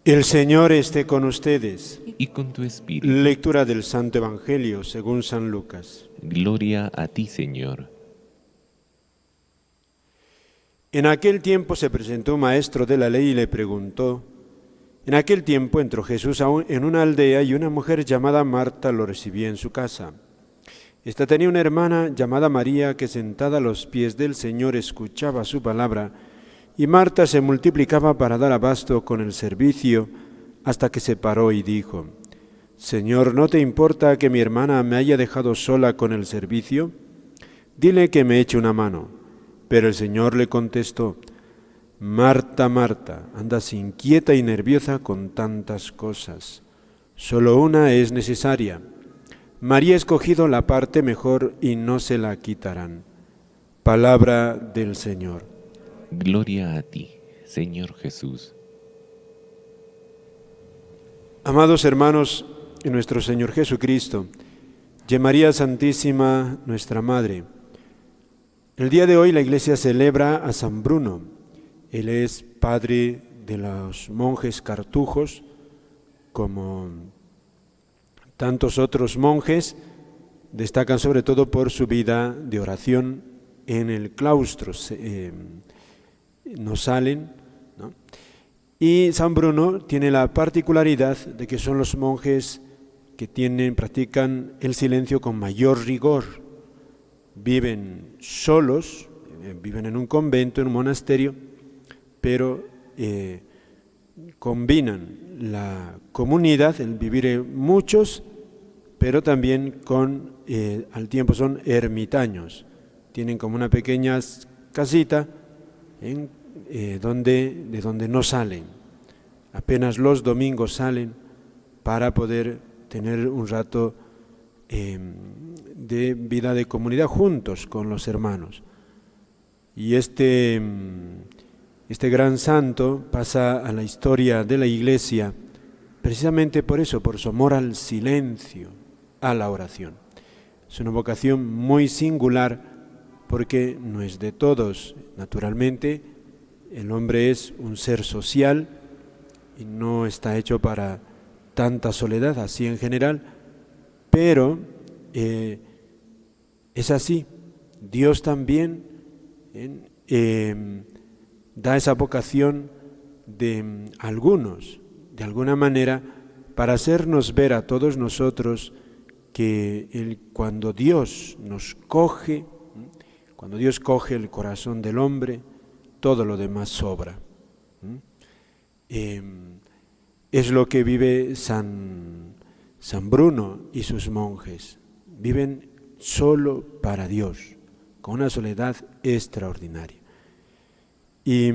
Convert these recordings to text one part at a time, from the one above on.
El Señor esté con ustedes. Y con tu espíritu. Lectura del Santo Evangelio según San Lucas. Gloria a ti, Señor. En aquel tiempo se presentó un maestro de la ley y le preguntó. En aquel tiempo entró Jesús en una aldea y una mujer llamada Marta lo recibía en su casa. Esta tenía una hermana llamada María que sentada a los pies del Señor escuchaba su palabra, y Marta se multiplicaba para dar abasto con el servicio, hasta que se paró y dijo: Señor, ¿no te importa que mi hermana me haya dejado sola con el servicio? Dile que me eche una mano. Pero el Señor le contestó: Marta, Marta, andas inquieta y nerviosa con tantas cosas. Solo una es necesaria. María ha escogido la parte mejor y no se la quitarán. Palabra del Señor. Gloria a ti, Señor Jesús. Amados hermanos en nuestro Señor Jesucristo, y María Santísima, nuestra Madre, el día de hoy la Iglesia celebra a San Bruno. Él es padre de los monjes cartujos, como tantos otros monjes. Destacan sobre todo por su vida de oración en el claustro, no salen, ¿no? Y San Bruno tiene la particularidad de que son los monjes que practican el silencio con mayor rigor. Viven solos, viven en un convento, en un monasterio, pero combinan la comunidad, el vivir muchos, pero también al tiempo son ermitaños. Tienen como una pequeña casita de donde no salen. Apenas los domingos salen para poder tener un rato de vida de comunidad juntos con los hermanos. Y este gran santo pasa a la historia de la Iglesia precisamente por eso, por su amor al silencio, a la oración. Es una vocación muy singular porque no es de todos. Naturalmente, el hombre es un ser social y no está hecho para tanta soledad, así en general, pero es así. Dios también da esa vocación de algunos, de alguna manera, para hacernos ver a todos nosotros que cuando Dios nos coge, cuando Dios coge el corazón del hombre, todo lo demás sobra. Es lo que vive San Bruno y sus monjes. Viven solo para Dios, con una soledad extraordinaria. Y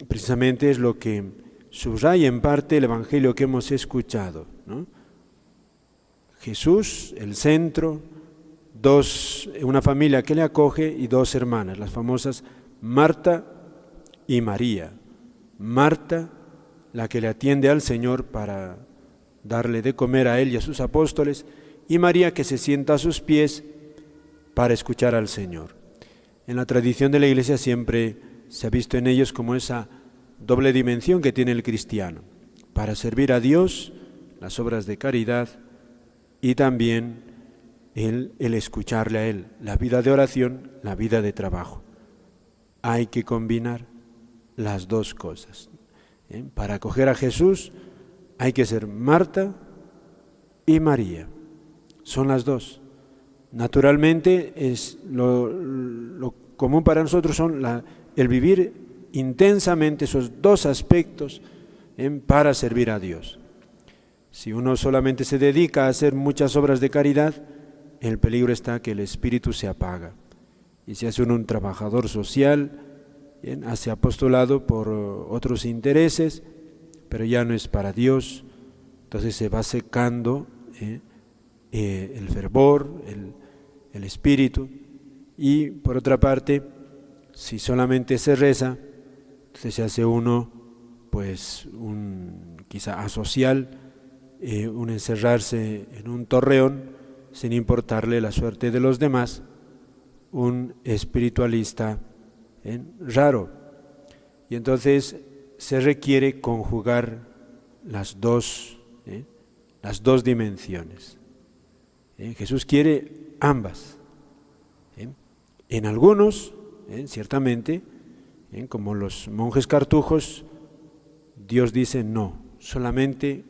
precisamente es lo que subraya en parte el Evangelio que hemos escuchado, ¿no? Jesús, el centro, una familia que le acoge y dos hermanas, las famosas Marta y María. Marta, la que le atiende al Señor para darle de comer a él y a sus apóstoles, y María, que se sienta a sus pies para escuchar al Señor. En la tradición de la Iglesia siempre se ha visto en ellos como esa doble dimensión que tiene el cristiano, para servir a Dios, las obras de caridad, y también el escucharle a Él, la vida de oración, la vida de trabajo. Hay que combinar las dos cosas. Para acoger a Jesús hay que ser Marta y María. Son las dos. Naturalmente es lo común para nosotros son el vivir intensamente esos dos aspectos para servir a Dios. Si uno solamente se dedica a hacer muchas obras de caridad, el peligro está que el espíritu se apaga y se hace uno un trabajador social, hace apostolado por otros intereses, pero ya no es para Dios. Entonces se va secando el fervor, el espíritu. Y por otra parte, si solamente se reza, entonces se hace uno pues quizá asocial, un encerrarse en un torreón sin importarle la suerte de los demás, un espiritualista raro. Y entonces se requiere conjugar las dos dimensiones. Jesús quiere ambas. En algunos, ciertamente, como los monjes cartujos, Dios dice no, solamente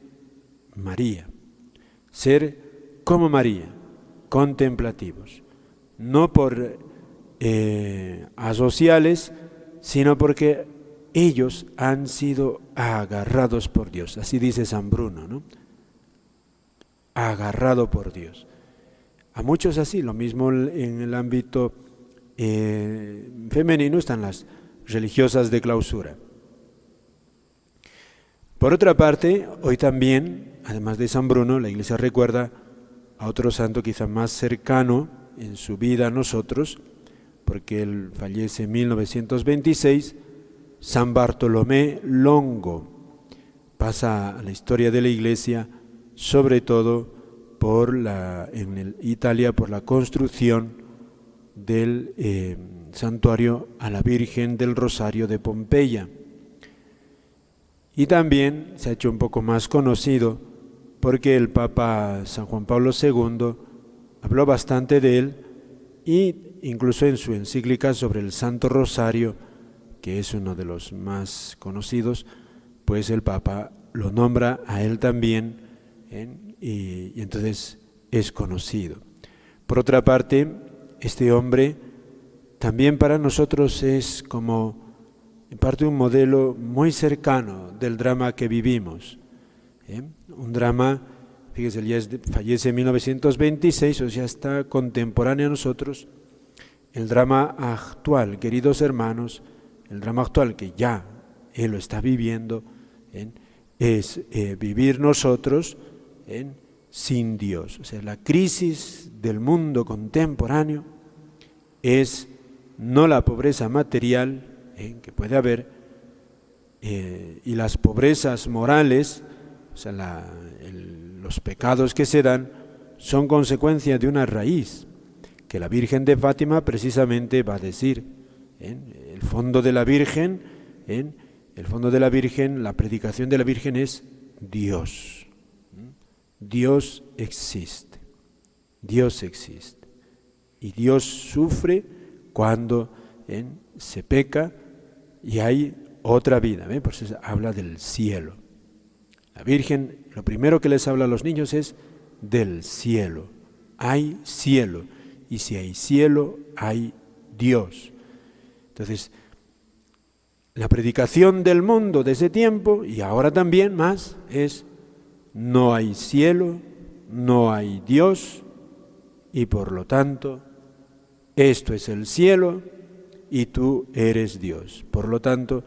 María. Ser como María, contemplativos. No por asociales, sino porque ellos han sido agarrados por Dios. Así dice San Bruno, ¿no? Agarrado por Dios. A muchos así, lo mismo en el ámbito femenino están las religiosas de clausura. Por otra parte, hoy también, además de San Bruno, la Iglesia recuerda a otro santo quizá más cercano en su vida a nosotros, porque él fallece en 1926, San Bartolomé Longo. Pasa a la historia de la Iglesia, sobre todo en Italia, por la construcción del santuario a la Virgen del Rosario de Pompeya. Y también se ha hecho un poco más conocido porque el Papa San Juan Pablo II habló bastante de él, y incluso en su encíclica sobre el Santo Rosario, que es uno de los más conocidos, pues el Papa lo nombra a él también, y entonces es conocido. Por otra parte, este hombre también para nosotros es como en parte un modelo muy cercano del drama que vivimos. Un drama, fíjese, él fallece en 1926, o sea, está contemporáneo a nosotros. El drama actual, queridos hermanos, el drama actual que ya él lo está viviendo, es vivir nosotros sin Dios. O sea, la crisis del mundo contemporáneo es no la pobreza material que puede haber, y las pobrezas morales, o sea, los pecados que se dan son consecuencia de una raíz que la Virgen de Fátima precisamente va a decir. El fondo de la Virgen, la predicación de la Virgen es Dios. Dios existe, Dios existe, y Dios sufre cuando se peca y hay otra vida. Por eso habla del cielo. La Virgen, lo primero que les habla a los niños es del cielo. Hay cielo, y si hay cielo, hay Dios. Entonces, la predicación del mundo de ese tiempo, y ahora también más, es: no hay cielo, no hay Dios, y por lo tanto, esto es el cielo y tú eres Dios. Por lo tanto,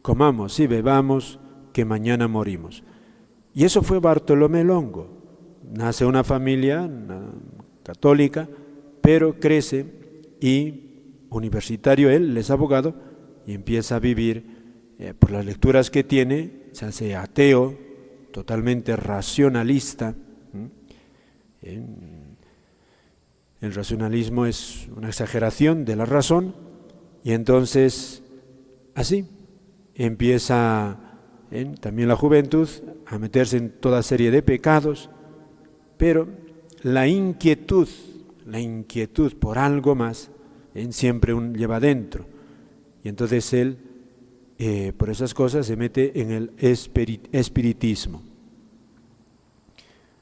comamos y bebamos, que mañana morimos. Y eso fue Bartolomé Longo. Nace una familia católica, pero crece, y universitario él es abogado, y empieza a vivir, por las lecturas que tiene, se hace ateo, totalmente racionalista. El racionalismo es una exageración de la razón, y entonces así empieza también la juventud a meterse en toda serie de pecados, pero la inquietud por algo más siempre lleva dentro, y entonces él por esas cosas se mete en el espiritismo.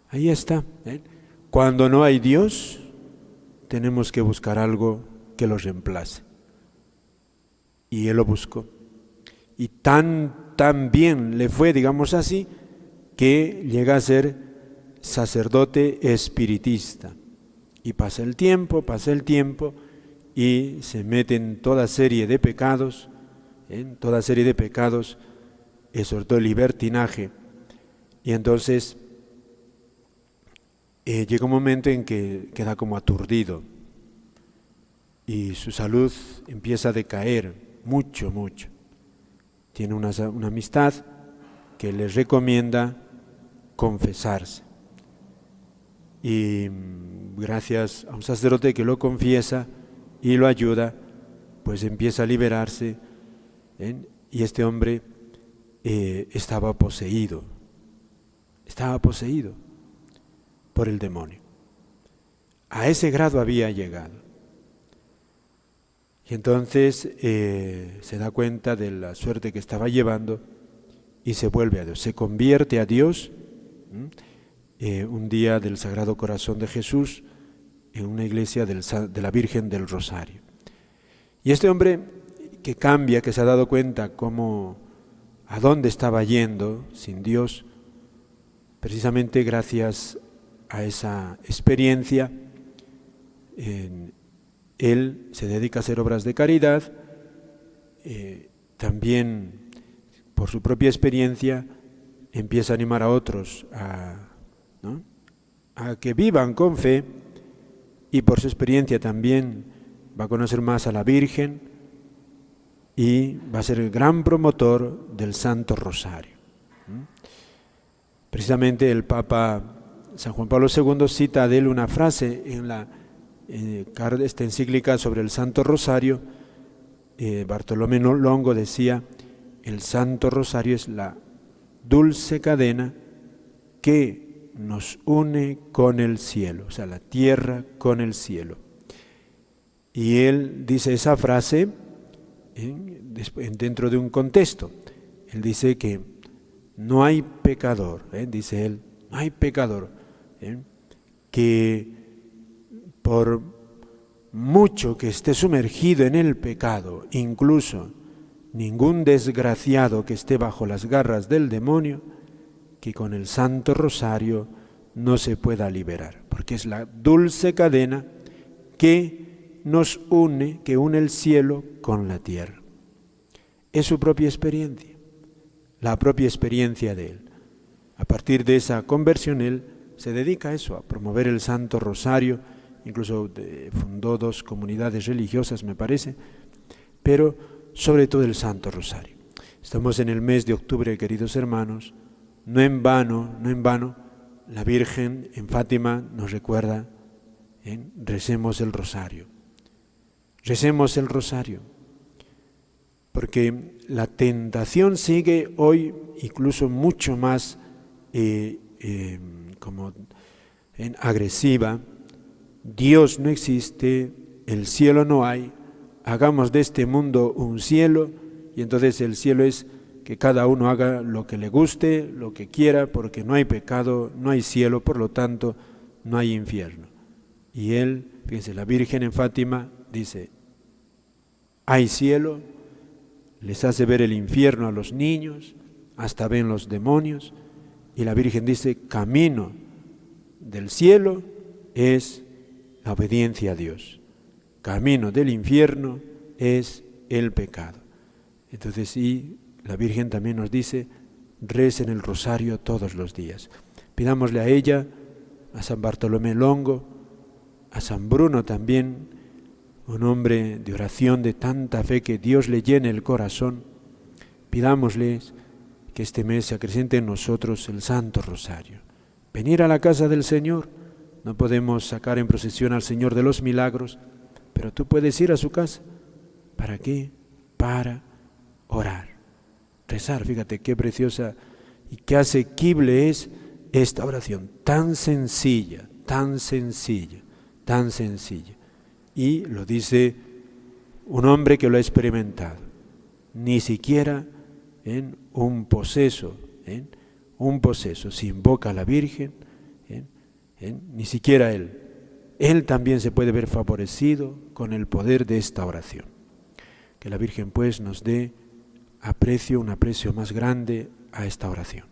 Ahí está. Cuando no hay Dios, tenemos que buscar algo que lo reemplace. Y él lo buscó. Y tan bien le fue, digamos así, que llega a ser sacerdote espiritista. Y pasa el tiempo, y se mete en toda serie de pecados, sobre todo el libertinaje. Y entonces llega un momento en que queda como aturdido, y su salud empieza a decaer mucho. Tiene una amistad que le recomienda confesarse, y gracias a un sacerdote que lo confiesa y lo ayuda, pues empieza a liberarse, y este hombre estaba poseído por el demonio. A ese grado había llegado. Y entonces se da cuenta de la suerte que estaba llevando y se vuelve a Dios, se convierte a Dios. Un día del Sagrado Corazón de Jesús en una iglesia de la Virgen del Rosario. Y este hombre que cambia, que se ha dado cuenta a dónde estaba yendo sin Dios, precisamente gracias a esa experiencia, él se dedica a hacer obras de caridad, también por su propia experiencia empieza a animar a otros a que vivan con fe, y por su experiencia también va a conocer más a la Virgen y va a ser el gran promotor del Santo Rosario. Precisamente el Papa San Juan Pablo II cita de él una frase en esta encíclica sobre el Santo Rosario. Bartolomé Longo decía: el Santo Rosario es la dulce cadena que nos une con el cielo, o sea, la tierra con el cielo. Y él dice esa frase dentro de un contexto. Él dice que no hay pecador, dice él, no hay pecador que por mucho que esté sumergido en el pecado, incluso ningún desgraciado que esté bajo las garras del demonio, que con el Santo Rosario no se pueda liberar, porque es la dulce cadena que nos une, que une el cielo con la tierra. Es su propia experiencia, la propia experiencia de él. A partir de esa conversión, él se dedica a eso, a promover el Santo Rosario, incluso fundó 2 comunidades religiosas, me parece, pero sobre todo el Santo Rosario. Estamos en el mes de octubre, queridos hermanos. No en vano, la Virgen en Fátima nos recuerda, recemos el rosario. Recemos el rosario, porque la tentación sigue hoy incluso mucho más agresiva. Dios no existe, el cielo no hay, hagamos de este mundo un cielo, y entonces el cielo es que cada uno haga lo que le guste, lo que quiera, porque no hay pecado, no hay cielo, por lo tanto no hay infierno. Y él, fíjense, la Virgen en Fátima dice, hay cielo, les hace ver el infierno a los niños, hasta ven los demonios, y la Virgen dice, camino del cielo es la obediencia a Dios, camino del infierno es el pecado. Entonces, y la Virgen también nos dice, recen el rosario todos los días. Pidámosle a ella, a San Bartolomé Longo, a San Bruno también, un hombre de oración, de tanta fe, que Dios le llene el corazón. Pidámosles que este mes se acreciente en nosotros el Santo Rosario. Venir a la casa del Señor. No podemos sacar en procesión al Señor de los Milagros, pero tú puedes ir a su casa. ¿Para qué? Para orar, rezar. Fíjate qué preciosa y qué asequible es esta oración, tan sencilla, tan sencilla, tan sencilla. Y lo dice un hombre que lo ha experimentado. Ni siquiera en un poseso, si invoca a la Virgen, ni siquiera él también se puede ver favorecido con el poder de esta oración. Que la Virgen pues nos dé un aprecio más grande a esta oración.